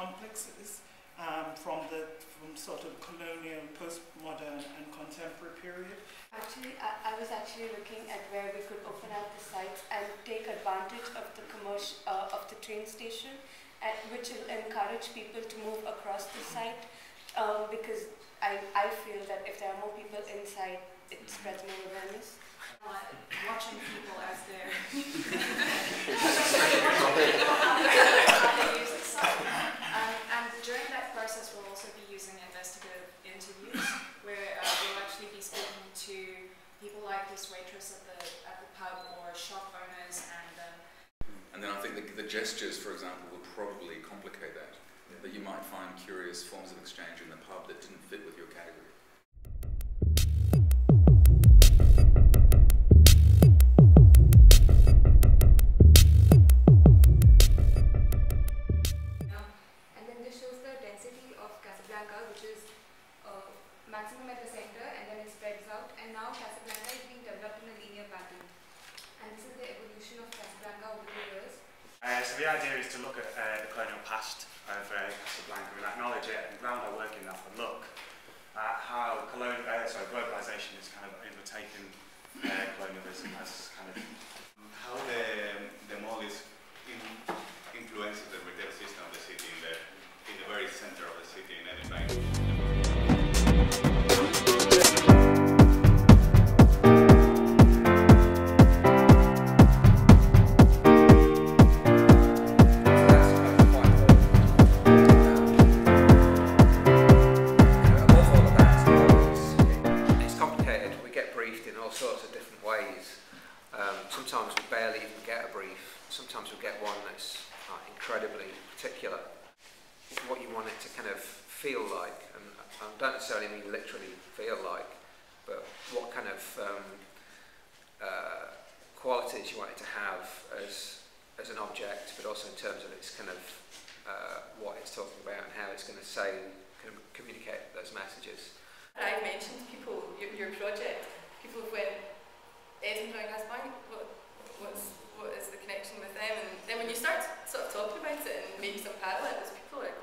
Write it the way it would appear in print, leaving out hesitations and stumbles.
complexes from sort of colonial, postmodern and contemporary period? Actually, I was actually looking at where we could open out the sites and take advantage of the of the train station, which will encourage people to move across the site, because I feel that if there are more people inside, it spreads more awareness. Watching people as they're and during that process we'll also be using investigative interviews where we'll actually be speaking to people like this waitress at the pub or shop owners and then I think the gestures, for example, will probably complicate that. Yeah. That you might find curious forms of exchange in the pub that didn't fit with your category. Maximum at the center and then it spreads out, and now Casablanca is being developed in a linear pattern, and this is the evolution of Casablanca over the years. So the idea is to look at the colonial past of Casablanca and acknowledge it and ground our work in that and look at how globalisation has kind of overtaken colonialism as kind of how the mall is influencing the retail system of the city in the very center of the city in any bank. Sometimes we barely even get a brief, sometimes we get one that's incredibly particular. What you want it to kind of feel like, and I don't necessarily mean literally feel like, but what kind of qualities you want it to have as an object, but also in terms of its kind of what it's talking about and how it's going to say, kind of communicate those messages. I mentioned to people your project, people went, Edinburgh and Casablanca, what is the connection with them? And then when you start sort of talking about it and make some parallels, people are